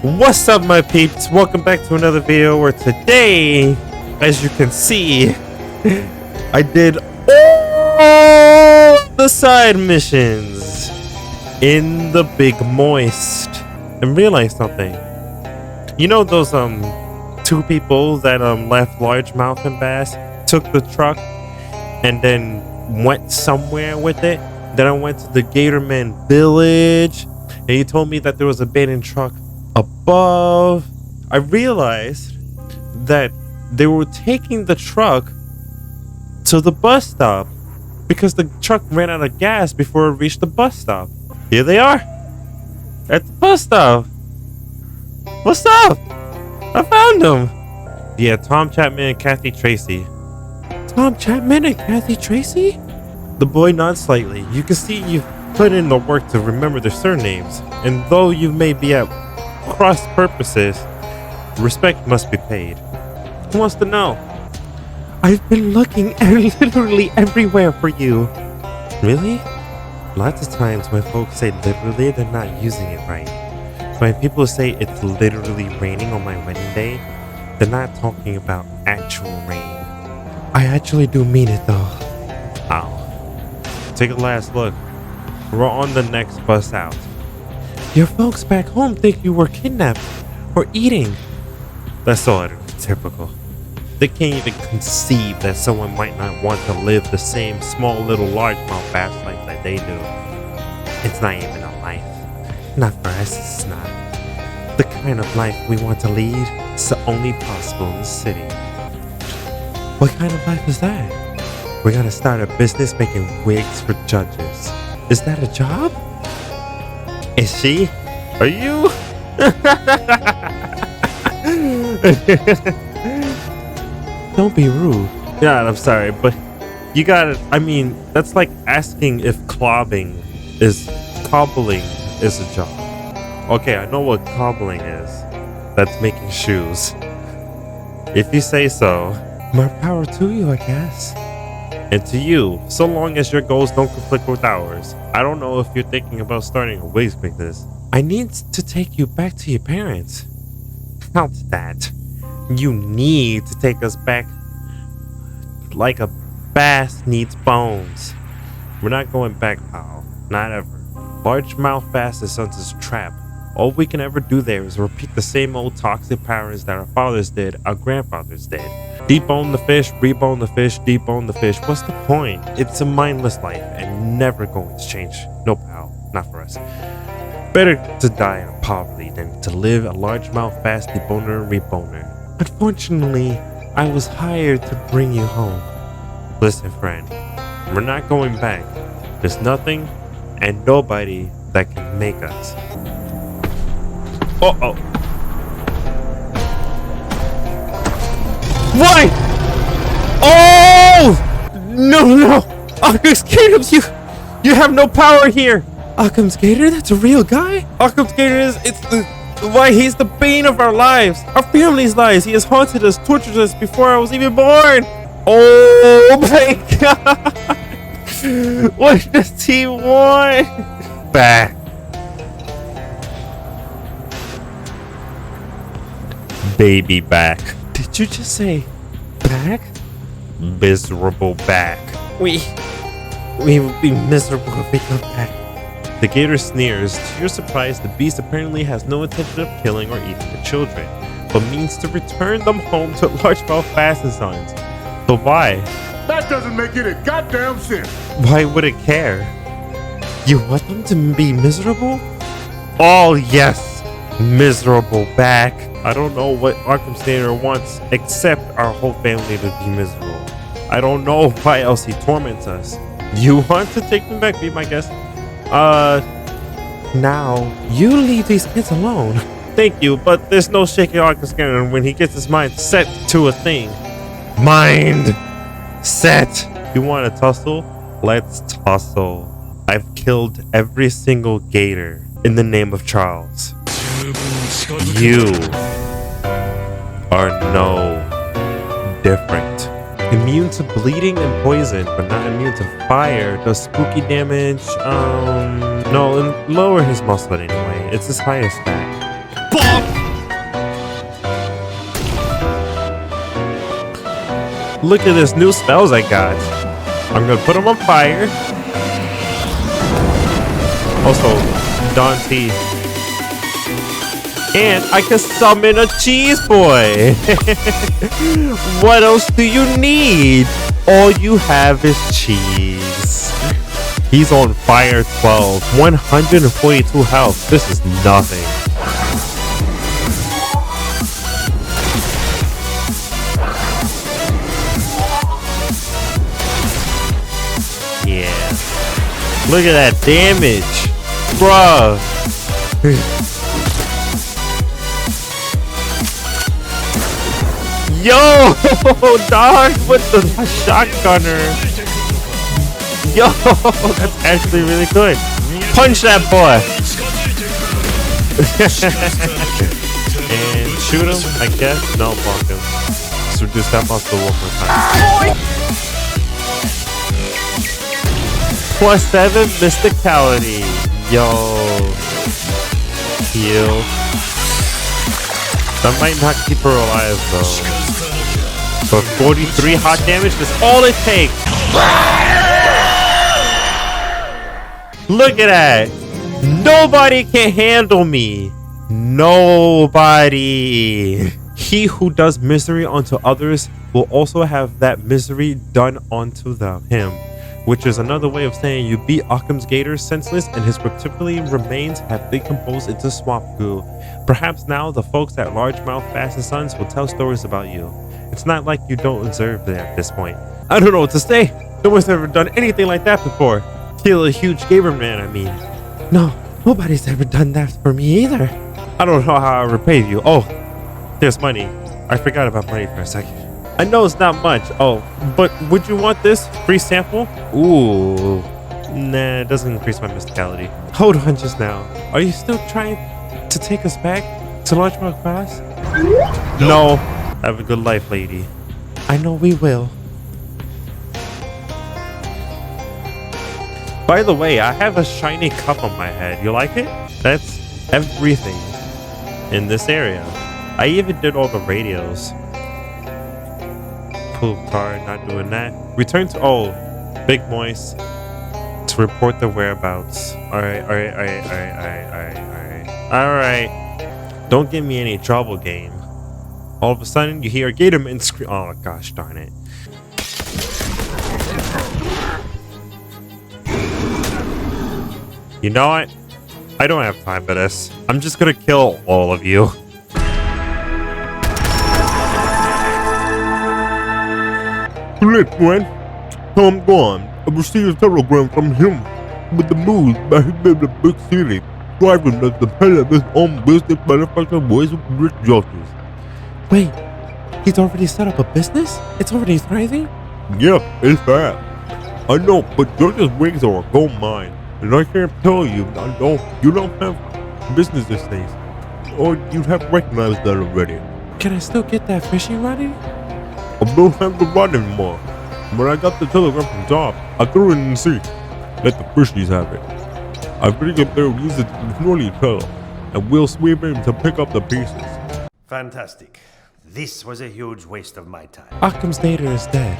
What's up, my peeps? Welcome back to another video where today, as you can see, I did all the side missions in the Big Moist and realized something. You know those two people that left largemouth and bass, took the truck and then went somewhere with it? Then I went to the Gatorman village and he told me that there was a abandoned truck above. I realized that they were taking the truck to the bus stop because the truck ran out of gas before it reached the bus stop. Here they are at the bus stop. What's up? I found them. Yeah, Tom Chapman and Kathy Tracy. Tom Chapman and Kathy Tracy? The boy nods slightly. You can see you've put in the work to remember their surnames, and though you may be at cross purposes, respect must be paid. Who wants to know? I've been looking literally everywhere for you. Really? Lots of times when folks say literally, they're not using it right. When people say it's literally raining on my wedding day, they're not talking about actual rain. I actually do mean it though. Ow. Take a last look. We're on the next bus out. Your folks back home think you were kidnapped or eating. That's so utterly typical. They can't even conceive that someone might not want to live the same small little largemouth bass life that they do. It's not even a life. Not for us, it's not. The kind of life we want to lead is only possible in the city. What kind of life is that? We're gonna start a business making wigs for judges. Is that a job? Is she? Are you? Don't be rude. Yeah, I'm sorry, but you gotta, I mean, that's like asking if cobbling is a job. Okay, I know what cobbling is. That's making shoes. If you say so. More power to you, I guess. And to you, so long as your goals don't conflict with ours. I don't know if you're thinking about starting a wigs business. I need to take you back to your parents. Count that. You need to take us back like a bass needs bones. We're not going back, pal. Not ever. Largemouth bass is Sun's trap. All we can ever do there is repeat the same old toxic patterns that our fathers did, our grandfathers did. Debone the fish, rebone the fish, debone the fish. What's the point? It's a mindless life and never going to change. No, pal. Not for us. Better to die in poverty than to live a largemouth bass deboner and reboner. Unfortunately, I was hired to bring you home. Listen, friend. We're not going back. There's nothing and nobody that can make us. Uh-oh. Why? Oh! No! Occoms Gator, you have no power here! Occoms Gator? That's a real guy? Occoms Gator he's the bane of our lives, our family's lives. He has haunted us, tortured us before I was even born. Oh my god! What does he want? Back. Baby back. Did you just say back? Miserable back. We will be miserable if we come back. The gator sneers. To your surprise, the beast apparently has no intention of killing or eating the children, but means to return them home to largemouth bass and sons. So why? That doesn't make any goddamn sense. Why would it care? You want them to be miserable? Oh yes, miserable back. I don't know what Occoms Gator wants except our whole family to be miserable. I don't know why else he torments us. You want to take them back? Be my guest. Now you leave these kids alone. Thank you, but there's no shaking Occoms Gator when he gets his mind set to a thing. Mind set. You want to tussle? Let's tussle. I've killed every single gator in the name of Charles. You are no different. Immune to bleeding and poison, but not immune to fire. Does spooky damage. No, and lower his muscle anyway. It's his highest stat. Bonk! Look at this new spells I got. I'm gonna put them on fire. Also, Dante. And I can summon a cheese boy. What else do you need? All you have is cheese. He's on fire 12. 142 health. This is nothing. Yeah. Look at that damage. Bruh. Yo, dog, with the shotgunner. Yo, that's actually really good. Punch that boy. And shoot him, I guess. No, bonk him. Let's reduce that muscle one more time. +7 mysticality. Yo. Heal. That might not keep her alive though. But 43 hot damage is all it takes. Look at that. Nobody can handle me. Nobody. He who does misery unto others will also have that misery done unto him. Which is another way of saying you beat Occom's gator senseless and his reptilian remains have decomposed into swamp goo. Perhaps now the folks at Largemouth Fast and Sons will tell stories about you. It's not like you don't deserve it at this point. I don't know what to say. No one's ever done anything like that before. Kill a huge gamer man, I mean. No, nobody's ever done that for me either. I don't know how I repay you. Oh, there's money. I forgot about money for a second. I know it's not much. Oh, but would you want this free sample? Ooh. Nah, it doesn't increase my mysticality. Hold on just now. Are you still trying to take us back to Largemouth Class? No. Have a good life, lady. I know we will. By the way, I have a shiny cup on my head. You like it? That's everything in this area. I even did all the radios. Poop card, not doing that. Return to Big Moist to report the whereabouts. Alright. Don't give me any trouble, game. All of a sudden, you hear a gatorman scream. Oh gosh, darn it. You know what? I don't have time for this. I'm just gonna kill all of you. Too late, friend. Tom gone. I received a telegram from him with the news that he lived in a big city, driving as the head of his own business manufacturing boys with rich judges. Wait, he's already set up a business? It's already thriving? Yeah, it's bad. I know, but George's wings are a gold mine, and I can't tell you, I know you don't have business these days, or you'd have recognized that already. Can I still get that fishing rod? I don't have the rod anymore. When I got the telegram from Job, I threw it in the sea. Let the fishies have it. I figured they would use it to destroy each other, and we'll sweep in to pick up the pieces. Fantastic. This was a huge waste of my time. Occom's gator is dead.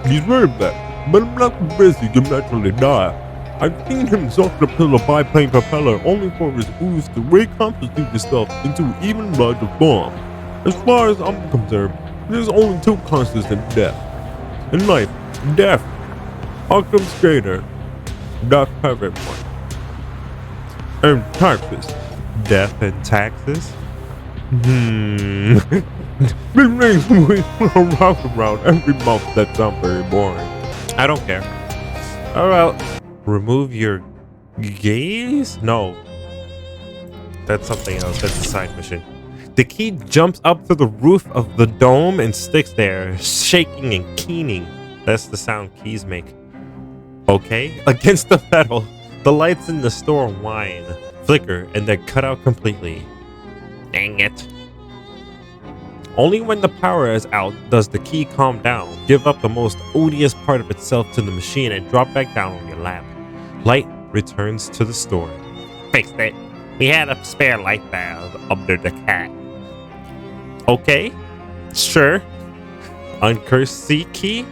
He's very bad, but I'm not convinced he can naturally die. I've seen him self-propel a biplane propeller only for his ooze to reconstitute itself into even larger form. As far as I'm concerned, there's only two constants in death. In life, death. Occom's gator, death everyone. And taxes. Death and taxes? Big names we rock around every mouth that sound very boring. I don't care. Alright. Remove your gaze? No. That's something else. That's a side mission. The key jumps up to the roof of the dome and sticks there, shaking and keening. That's the sound keys make. Okay. Against the pedal, the lights in the store whine, flicker, and then cut out completely. Dang it. Only when the power is out does the key calm down, give up the most odious part of itself to the machine, and drop back down on your lap. Light returns to the store. Fixed it. We had a spare light bulb under the cat. Okay, sure. Uncursing key.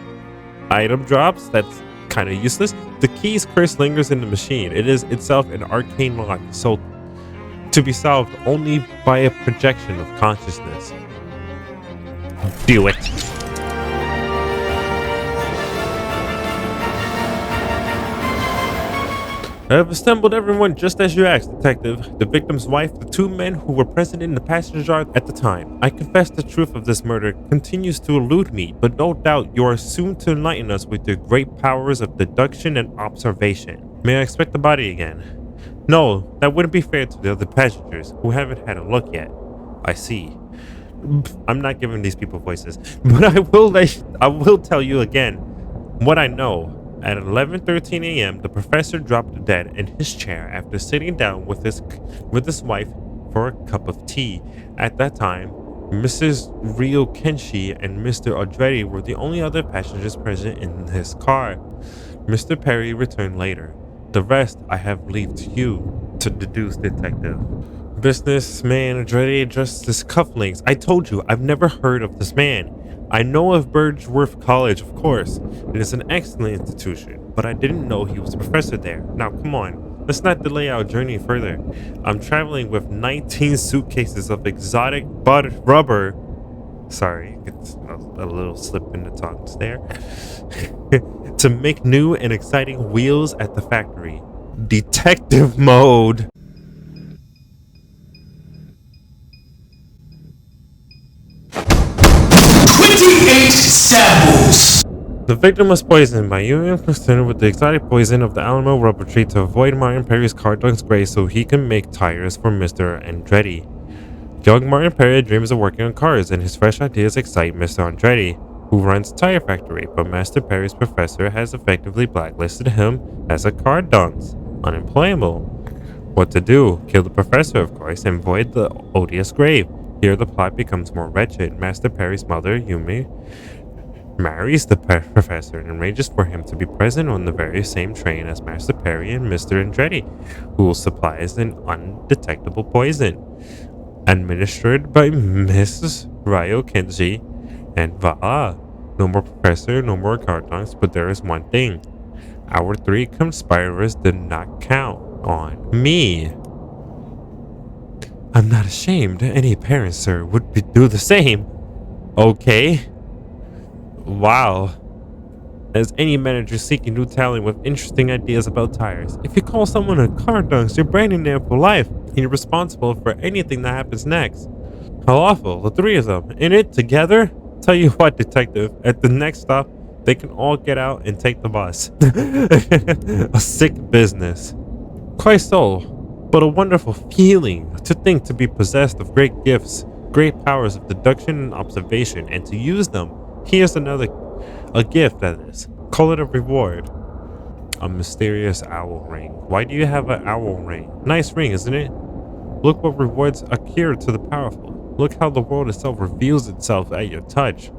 Item drops. That's kind of useless. The key's curse lingers in the machine. It is itself an arcane lock, so to be solved only by a projection of consciousness. Do it. I have assembled everyone just as you asked, Detective. The victim's wife, the two men who were present in the passenger yard at the time. I confess the truth of this murder continues to elude me, but no doubt you are soon to enlighten us with your great powers of deduction and observation. May I expect the body again? No, that wouldn't be fair to the other passengers, who haven't had a look yet. I see. I'm not giving these people voices, but I will tell you again what I know. At 11:13 a.m., the professor dropped dead in his chair after sitting down with his wife for a cup of tea. At that time, Mrs. Rio Kenshi and Mr. Andretti were the only other passengers present in his car. Mr. Perry returned later. The rest I have left to you to deduce, Detective. Businessman Andretti addressed his cufflinks. I told you, I've never heard of this man. I know of Birchworth College, of course. It is an excellent institution, but I didn't know he was a professor there. Now, come on. Let's not delay our journey further. I'm traveling with 19 suitcases of exotic rubber. Sorry, it's a little slip in the tongues there. To make new and exciting wheels at the factory. Detective mode. Samples. The victim was poisoned by you concerned with the exotic poison of the Alamo rubber tree to avoid Martin Perry's car dunk's gray so he can make tires for Mr. Andretti. Young Martin Perry dreams of working on cars and his fresh ideas excite Mr. Andretti, who runs a tire factory, but Master Perry's professor has effectively blacklisted him as a car dunce, unemployable. What to do? Kill the professor, of course, and void the odious grave. Here the plot becomes more wretched. Master Perry's mother, Yumi, marries the professor and arranges for him to be present on the very same train as Master Perry and Mr. Andretti, who supplies an undetectable poison. Administered by Mrs. Ryo Kenji, and voila! No more professor, no more cardons, but there is one thing. Our three conspirators did not count on me. I'm not ashamed. Any parent, sir, would do the same. Okay. Wow. As any manager seeking new talent with interesting ideas about tires, if you call someone a car dunce, you're branding them for life. You're responsible for anything that happens next. How awful, the three of them, in it together? Tell you what, Detective, at the next stop, they can all get out and take the bus. A sick business. Quite so, but a wonderful feeling to think to be possessed of great gifts, great powers of deduction and observation, and to use them. Here's a gift that is. Call it a reward. A mysterious owl ring. Why do you have an owl ring? Nice ring, isn't it? Look what rewards occur to the powerful. Look how the world itself reveals itself at your touch.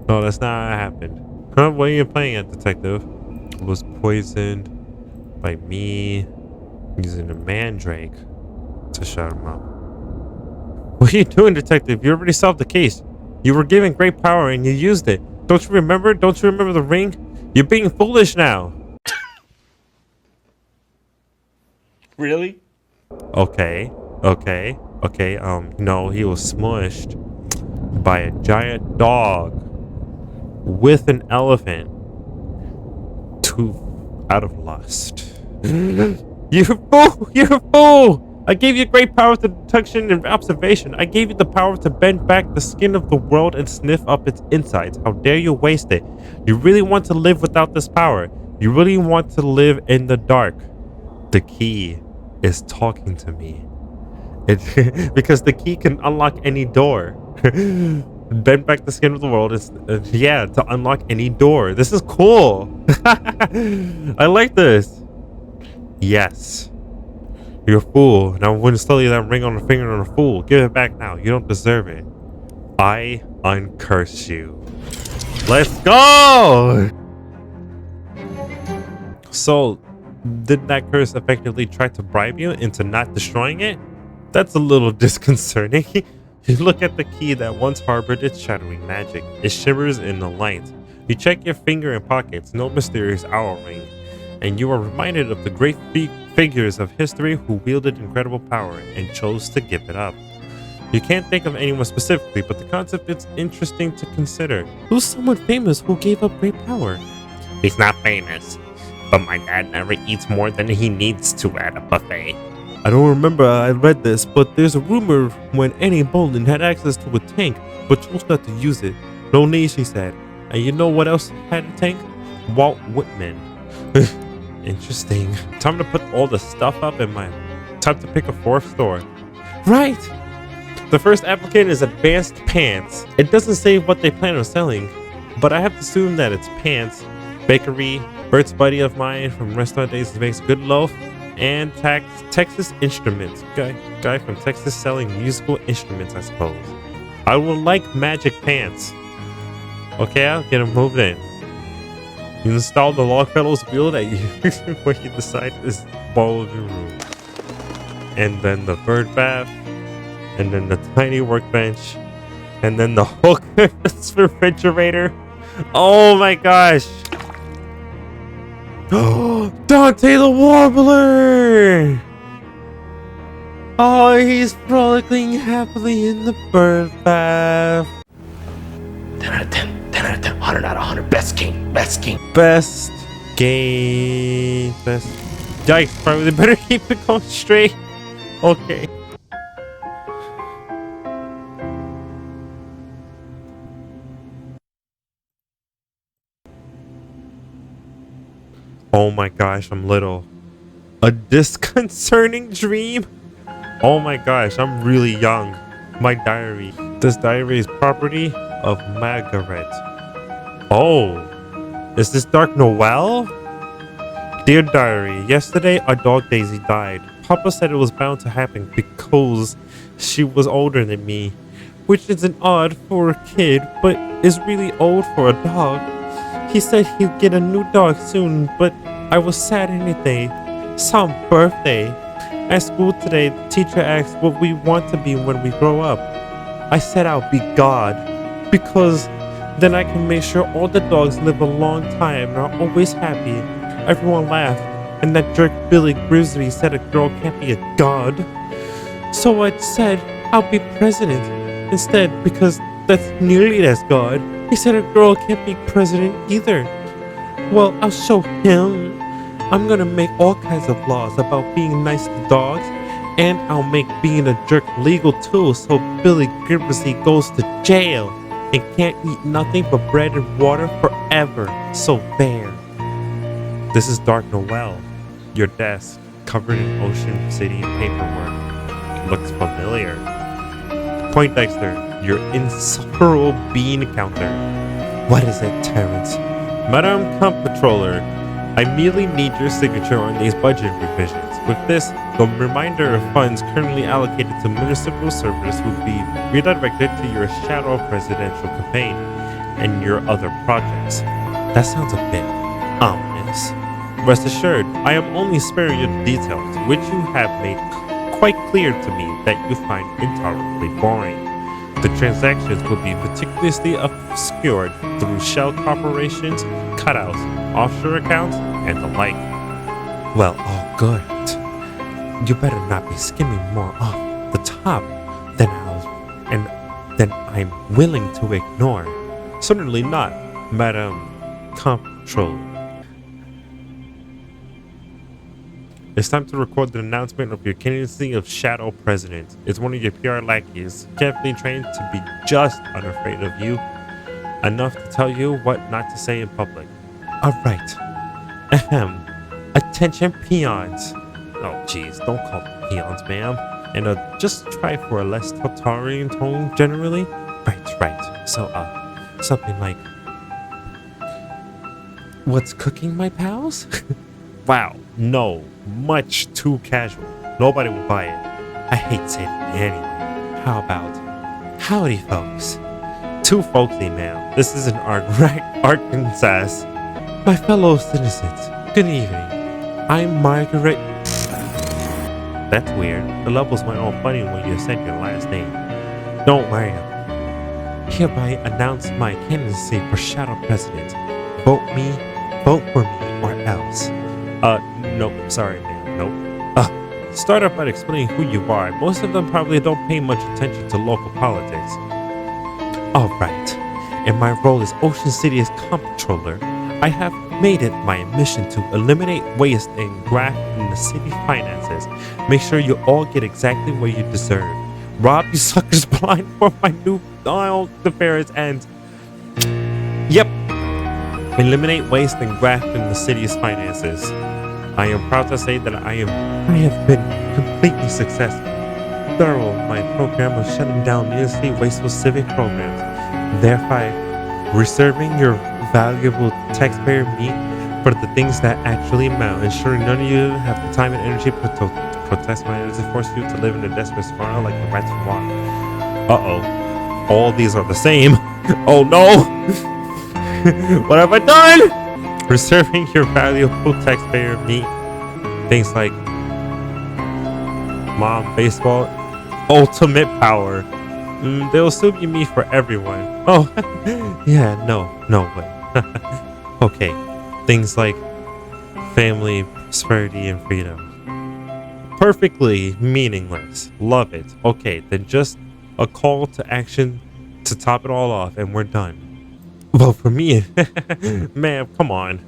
No, that's not how it happened. Huh? What are you playing at, Detective? I was poisoned by me using a mandrake to shut him up. What are you doing, Detective? You already solved the case. You were given great power and you used it. Don't you remember? Don't you remember the ring? You're being foolish now. Really? Okay. No, he was smushed by a giant dog with an elephant out of lust. You fool! You fool! I gave you great power to detection and observation. I gave you the power to bend back the skin of the world and sniff up its insides. How dare you waste it? You really want to live without this power? You really want to live in the dark? The key is talking to me. Because the key can unlock any door. Bend back the skin of the world is to unlock any door. This is cool. I like this. Yes. You're a fool. Now I wouldn't sell you that ring on the finger on a fool. Give it back now. You don't deserve it. I uncurse you. Let's go! So, did that curse effectively try to bribe you into not destroying it? That's a little disconcerting. You look at the key that once harbored its shadowing magic. It shimmers in the light. You check your finger and pockets, no mysterious owl ring, and you are reminded of the great figures of history who wielded incredible power and chose to give it up. You can't think of anyone specifically, but the concept is interesting to consider. Who's someone famous who gave up great power? He's not famous, but my dad never eats more than he needs to at a buffet. I don't remember I read this, but there's a rumor when Annie Boleyn had access to a tank, but chose not to use it. No need, she said. And you know what else had a tank? Walt Whitman. Interesting. Time to put all the stuff up in my... Time to pick a fourth store. Right! The first applicant is Advanced Pants. It doesn't say what they plan on selling, but I have to assume that it's pants. Bakery, Bert's buddy of mine from Restaurant Days makes good loaf, and Texas Instruments. Guy from Texas selling musical instruments, I suppose. I will like magic pants. Okay, I'll get them moved in. You install the Longfellow's wheel that you when you decide is ball of your room. And then the bird bath. And then the tiny workbench. And then the hook refrigerator. Oh my gosh. Dante the Warbler! Oh, he's frolicking happily in the bird bath. 10 out of 10, 10 out of 10, 100 out of 100. Best game, best game. Best game. Best. Yikes, probably better keep it going straight. Okay. Oh my gosh, I'm little. A disconcerting dream? Oh my gosh, I'm really young. My diary. This diary is property of Margaret. Oh, is this Dark Noel? Dear diary, yesterday our dog Daisy died. Papa said it was bound to happen because she was older than me, which isn't odd for a kid, but is really old for a dog. He said he'd get a new dog soon, but I was sad anything. Some birthday. At school today, the teacher asked what we want to be when we grow up. I said I'll be God, because then I can make sure all the dogs live a long time and are always happy. Everyone laughed, and that jerk Billy Grizzly said a girl can't be a god. So I said I'll be president instead, because that's nearly as God. He said a girl can't be president either. Well, I'll show him. I'm gonna make all kinds of laws about being nice to dogs, and I'll make being a jerk legal too, so Billy Grizzly goes to jail and can't eat nothing but bread and water forever. So there. This is Dark Noel. Your desk, covered in Ocean City paperwork. Looks familiar. Poindexter, your insufferable bean counter. What is it, Terrence? Madam Comptroller, I merely need your signature on these budget revisions. With this, the reminder of funds currently allocated to municipal service will be redirected to your shadow presidential campaign and your other projects. That sounds a bit ominous. Rest assured, I am only sparing you the details, which you have made quite clear to me that you find intolerably boring. The transactions will be meticulously obscured through shell corporations, cutouts, offshore accounts, and the like. Well, oh good. You better not be skimming more off the top than I'm willing to ignore. Certainly not, Madam Comptroller. It's time to record the announcement of your candidacy of Shadow President. It's one of your PR lackeys, carefully trained to be just unafraid of you, enough to tell you what not to say in public. Alright. Ahem. Attention peons. Oh jeez, don't call them peons, ma'am. And just try for a less Tartarian tone generally. Right. So, something like... What's cooking, my pals? Wow, no. Much too casual. Nobody will buy it. I hate saying it anyway. How about... Howdy, folks. Too folksy, ma'am. This isn't Arkansas. My fellow citizens, good evening. I'm Margaret... That's weird. The levels went all funny when you said your last name. Don't worry. Hereby announce my candidacy for Shadow President. Vote for me, or else. Nope, sorry, man, nope. Start off by explaining who you are. Most of them probably don't pay much attention to local politics. Alright, and my role as Ocean City's comptroller, I have made it my mission to eliminate waste and graft in the city finances. Make sure you all get exactly what you deserve. Rob you suckers blind for my new affairs and... Yep. Eliminate waste and graft in the city's finances. I am proud to say that I have been completely successful. Thorough my program of shutting down needlessly wasteful civic programs, thereby reserving your valuable taxpayer meat for the things that actually amount, ensuring none of you have the time and energy to protest my energy force you to live in a desperate spiral like the rats walk. Uh-oh. All these are the same. Oh no! What have I done? Reserving your valuable taxpayer meat. Things like mom, baseball, ultimate power. There'll still be meat for everyone. Oh, yeah, no way. Okay, things like family, prosperity, and freedom. Perfectly meaningless. Love it. Okay, then just a call to action to top it all off, and we're done. Vote for me. Man, come on.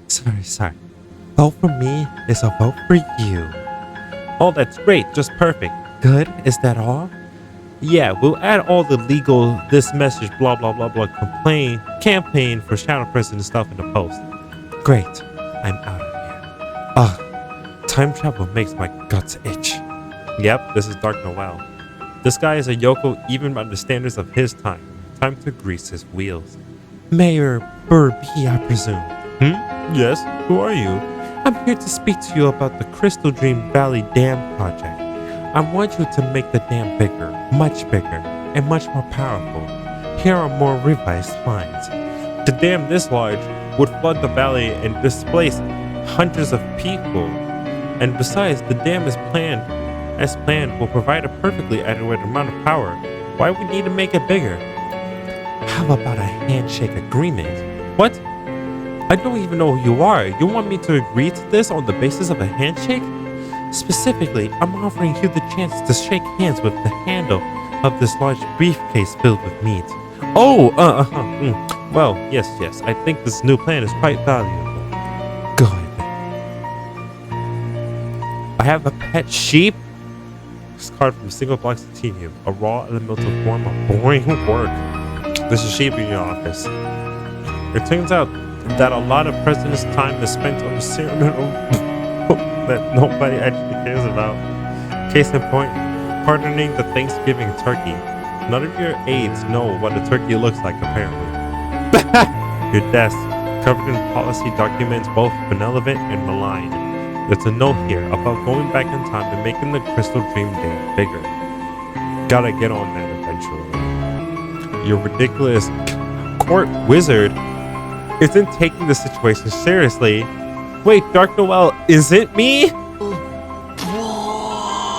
Sorry. Vote for me is a vote for you. Oh, that's great. Just perfect. Good? Is that all? Yeah, we'll add all the legal, this message, blah, blah, blah, blah, campaign for Shadow President stuff in the post. Great. I'm out of here. Time travel makes my guts itch. Yep, this is Dark Noel. This guy is a yokel even by the standards of his time. Time to grease his wheels. Mayor Burby, I presume. Yes, who are you? I'm here to speak to you about the Crystal Dream Valley Dam project. I want you to make the dam bigger, and much more powerful. Here are more revised plans. The dam this large would flood the valley and displace hundreds of people. And besides, the dam is planned, will provide a perfectly adequate amount of power. Why we need to make it bigger? How about a handshake agreement? What? I don't even know who you are. You want me to agree to this on the basis of a handshake? Specifically, I'm offering you the chance to shake hands with the handle of this large briefcase filled with meat. Oh, well, yes, I think this new plan is quite valuable. Good. I have a pet sheep? This card from Single Blocks of Tedium, a raw elemental form of boring work. There's a sheep in your office. It turns out that a lot of President's time is spent on the ceremonial that nobody actually cares about. Case in point, pardoning the Thanksgiving turkey. None of your aides know what a turkey looks like, apparently. Your desk, covered in policy documents, both benevolent and malign. There's a note here about going back in time and making the Crystal Dream Dam bigger. Gotta get on that eventually. Your ridiculous court wizard isn't taking the situation seriously. Wait, Dark Noel, is it me?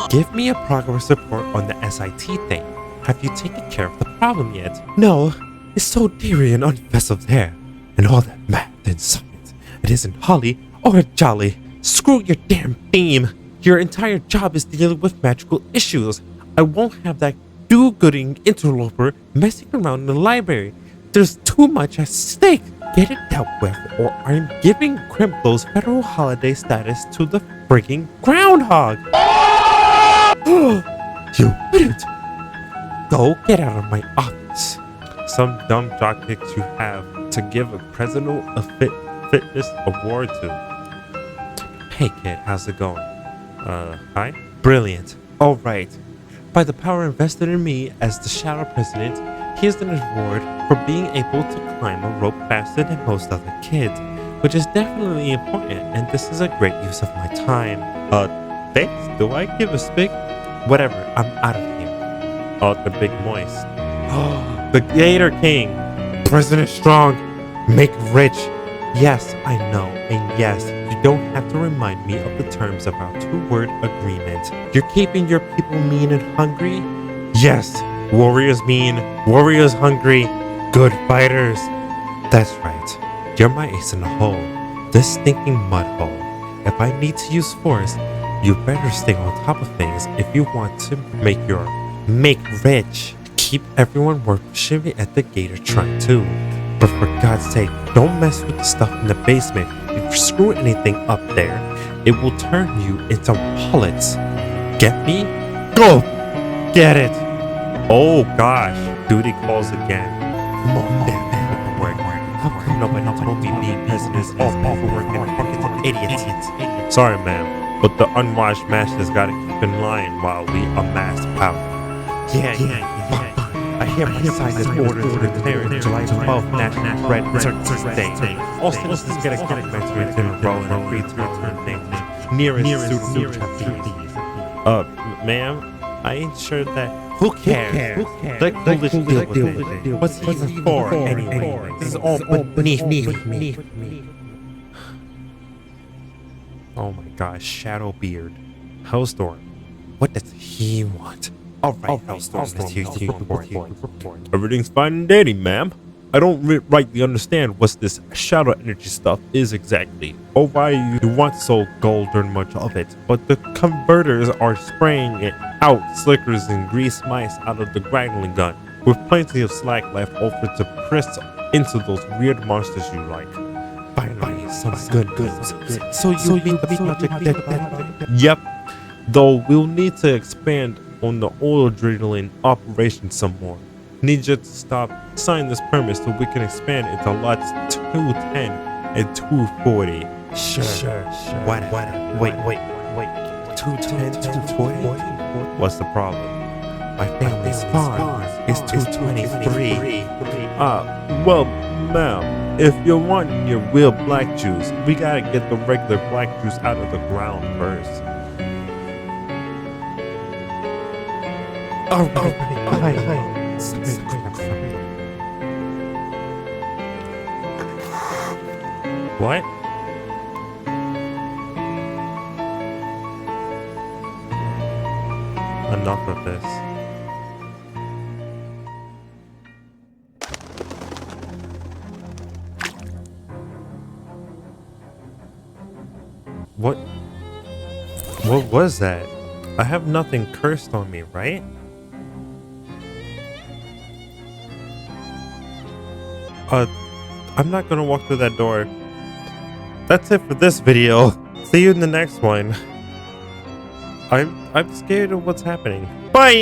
Give me a progress report on the SIT thing. Have you taken care of the problem yet? No, it's so deary and unimpressive there. And all that math and science. It isn't holly or jolly. Screw your damn theme. Your entire job is dealing with magical issues. I won't have that do-gooding interloper messing around in the library. There's too much at stake. Get it dealt with, or I'm giving Crimplow's federal holiday status to the frigging groundhog. You wouldn't. Go get out of my office. Some dumb jock picks you have to give a president a fitness award to. Hey kid, how's it going? Hi? Brilliant. All right. By the power invested in me as the Shadow President, here's an award for being able to climb a rope faster than most other kids, which is definitely important, and this is a great use of my time. Thanks? Do I give a speak? Whatever, I'm out of here. Oh, the big moist. Oh, the Gator King. President Strong. Make rich. Yes, I know, and yes, You don't have to remind me of the terms of our 2-word agreement. You're keeping your people mean and hungry? Yes, warriors mean, warriors hungry, good fighters. That's right. You're my ace in the hole. This stinking mud hole. If I need to use force, you better stay on top of things if you want to make rich. Keep everyone worshiping me at the gator shrine too. But for God's sake, don't mess with the stuff in the basement. If you screw anything up there, it will turn you into pellets. Get me? Go! Get it! Oh gosh, duty calls again. Damn paperwork. How come nobody told me being president is all paperwork and fucking idiots? Sorry, ma'am, but the unwashed masters gotta keep in line while we amass power. Yeah. I hereby sign this order to declare July 12th National Red Circus Day. All citizens get a complimentary dinner roll and a free return name nearest suitable trapeze. Ma'am, I ain't sure that. Who cares? Let Coolidge deal with it. What's he even for anyway? This is all beneath me. Oh my gosh, Shadowbeard. Hellstorm. What does he want? Alright, Hellstorm, let's hear you report. Everything's fine and dandy, ma'am. I don't rightly understand what this shadow energy stuff is exactly, or why you want so golden much of it, but the converters are spraying it out slickers and grease mice out of the grinding gun, with plenty of slack left over to press into those weird monsters you like. Finally, some good goods. So you mean the project that? Yep, though we'll need to expand on the oil drilling operation some more. Need you to stop sign this permit so we can expand into lots 210 and 240. Sure. What? Wait. 210, 240? What's the problem? My family's farm is 223. Well, ma'am, if you're wanting your real black juice, we gotta get the regular black juice out of the ground first. Alright. What? Enough of this. What was that? I have nothing cursed on me, right? I'm not gonna walk through that door. That's it for this video. See you in the next one. I'm scared of what's happening. Bye!